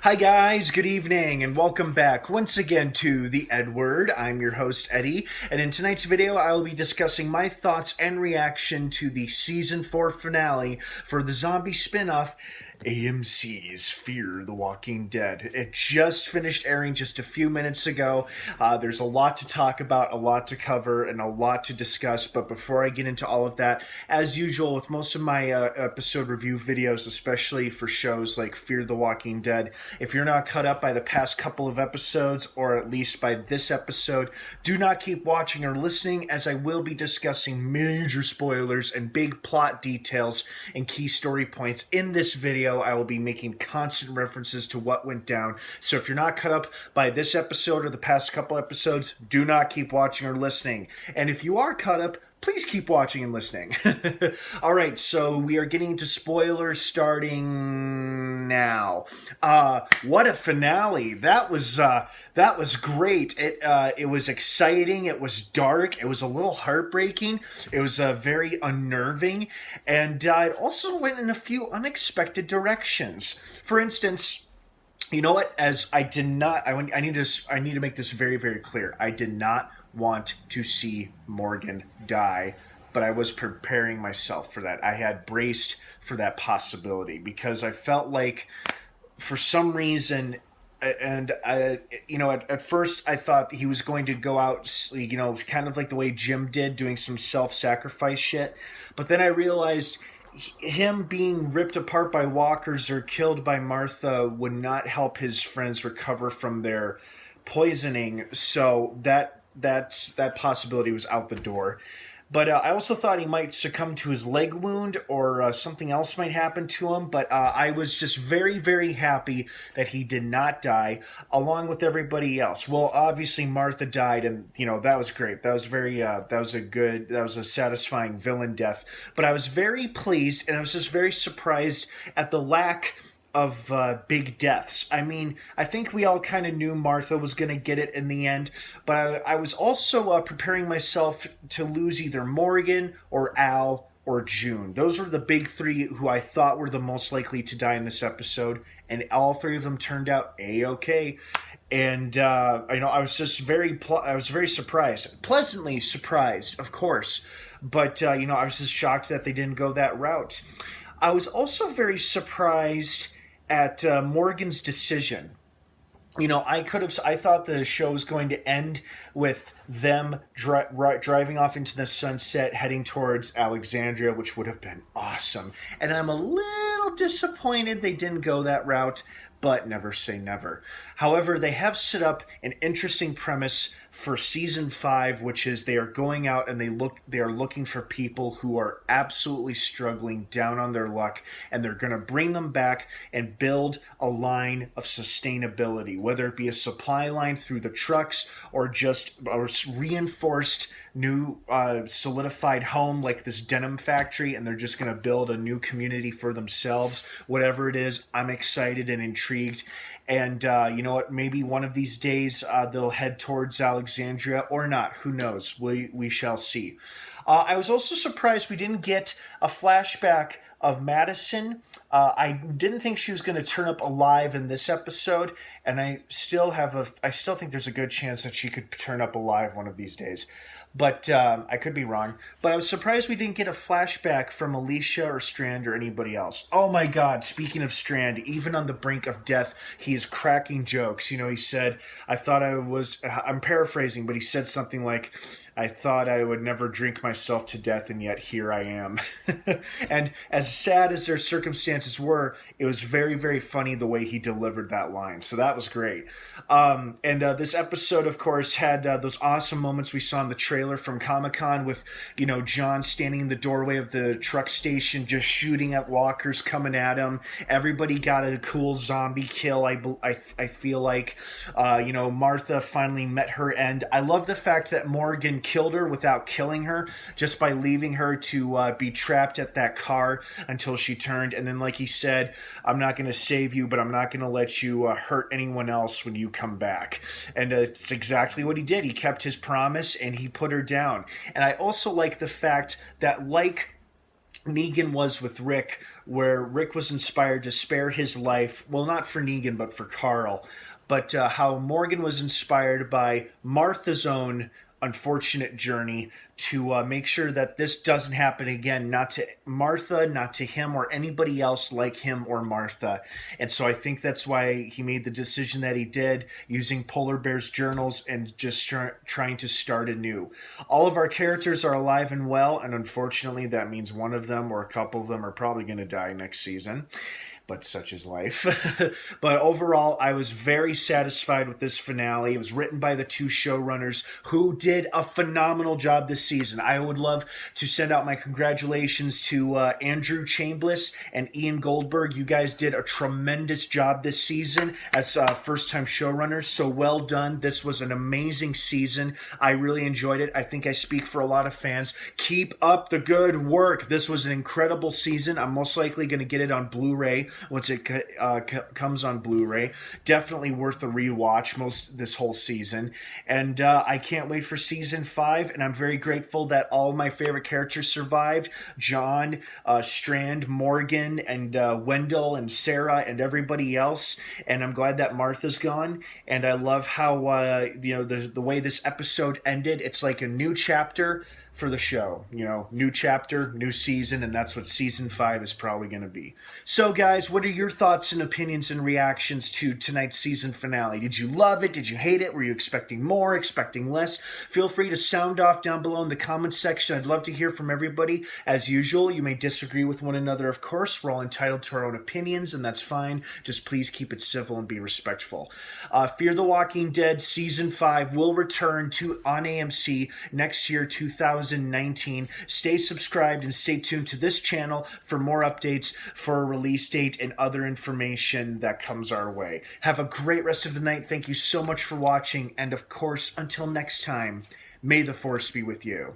Hi guys, good evening, and welcome back once again to the EdWord. I'm your host, Eddie, and in tonight's video I will be discussing my thoughts and reaction to the Season 4 finale for the zombie spin-off AMC's Fear the Walking Dead. It just finished airing just a few minutes ago. There's a lot to talk about, a lot to cover, and a lot to discuss, but before I get into all of that, as usual with most of my episode review videos, especially for shows like Fear the Walking Dead, if you're not caught up by the past couple of episodes, or at least by this episode, do not keep watching or listening, as I will be discussing major spoilers and big plot details and key story points in this video. I will be making constant references to what went down. So if you're not caught up by this episode or the past couple episodes, do not keep watching or listening. And if you are caught up, please keep watching and listening. All right, so we are getting into spoilers starting now. What a finale! That was great. It was exciting. It was dark. It was a little heartbreaking. It was very unnerving, and it also went in a few unexpected directions. For instance, you know what? As I did not, I need to make this very, very clear. I did not want to see Morgan die, but I was preparing myself for that. I had braced for that possibility because I felt like, for some reason, and at first I thought he was going to go out, kind of like the way Jim did, doing some self-sacrifice shit. But then I realized him being ripped apart by walkers or killed by Martha would not help his friends recover from their poisoning, so that possibility was out the door. But I also thought he might succumb to his leg wound, or something else might happen to him. But I was just very, very happy that he did not die, along with everybody else. Well, obviously Martha died, and that was great. That was that was a satisfying villain death. But I was very pleased, and I was just very surprised at the lack of big deaths. I mean, I think we all kind of knew Martha was going to get it in the end, but I was also preparing myself to lose either Morgan or Al or June. Those were the big three who I thought were the most likely to die in this episode, and all three of them turned out A-okay. And I was just very surprised, pleasantly surprised, of course. But I was just shocked that they didn't go that route. I was also very surprised at Morgan's decision. I thought the show was going to end with them driving off into the sunset, heading towards Alexandria, which would have been awesome. And I'm a little disappointed they didn't go that route, but never say never. However, they have set up an interesting premise for season 5, which is they are going out and they are looking for people who are absolutely struggling, down on their luck, and they're going to bring them back and build a line of sustainability, whether it be a supply line through the trucks or just a reinforced new solidified home like this denim factory, and they're just going to build a new community for themselves. Whatever it is, I'm excited and intrigued. And you know what? Maybe one of these days they'll head towards Alexandria, or not. Who knows? We shall see. I was also surprised we didn't get a flashback of Madison. I didn't think she was going to turn up alive in this episode, and I still think there's a good chance that she could turn up alive one of these days. But I could be wrong. But I was surprised we didn't get a flashback from Alicia or Strand or anybody else. Oh my God, speaking of Strand, even on the brink of death, he is cracking jokes. He said, I'm paraphrasing, but he said something like, I thought I would never drink myself to death, and yet here I am. And as sad as their circumstances were, it was very, very funny the way he delivered that line. So that was great. And this episode, of course, had those awesome moments we saw in the trailer from Comic-Con with, John standing in the doorway of the truck station just shooting at walkers coming at him. Everybody got a cool zombie kill, I feel like. Martha finally met her end. I love the fact that Morgan killed her without killing her, just by leaving her to be trapped at that car until she turned. And then, like he said, I'm not going to save you, but I'm not going to let you hurt anyone else when you come back. And it's exactly what he did. He kept his promise, and he put her down. And I also like the fact that, like Negan was with Rick, where Rick was inspired to spare his life. Well, not for Negan, but for Carl. But how Morgan was inspired by Martha's own unfortunate journey to make sure that this doesn't happen again, not to Martha, not to him or anybody else like him or Martha. And so I think that's why he made the decision that he did, using Polar Bear's journals and just trying to start anew. All of our characters are alive and well, and unfortunately that means one of them or a couple of them are probably going to die next season. But such is life. But overall, I was very satisfied with this finale. It was written by the two showrunners who did a phenomenal job this season. I would love to send out my congratulations to Andrew Chambliss and Ian Goldberg. You guys did a tremendous job this season as first-time showrunners, so well done. This was an amazing season. I really enjoyed it. I think I speak for a lot of fans. Keep up the good work. This was an incredible season. I'm most likely going to get it on Blu-ray once it comes on Blu-ray. Definitely worth a rewatch this whole season. And I can't wait for season 5, and I'm very grateful that all my favorite characters survived. John, Strand, Morgan, and Wendell, and Sarah, and everybody else. And I'm glad that Martha's gone. And I love how, the way this episode ended. It's like a new chapter for the show, new chapter, new season, and that's what season 5 is probably going to be. So guys, what are your thoughts and opinions and reactions to tonight's season finale? Did you love it? Did you hate it? Were you expecting more, expecting less? Feel free to sound off down below in the comments section. I'd love to hear from everybody. As usual, you may disagree with one another, of course. We're all entitled to our own opinions, and that's fine. Just please keep it civil and be respectful. Fear the Walking Dead season 5 will return on AMC next year, 2019. Stay subscribed and stay tuned to this channel for more updates for a release date and other information that comes our way. Have a great rest of the night. Thank you so much for watching, and of course, until next time, may the Force be with you.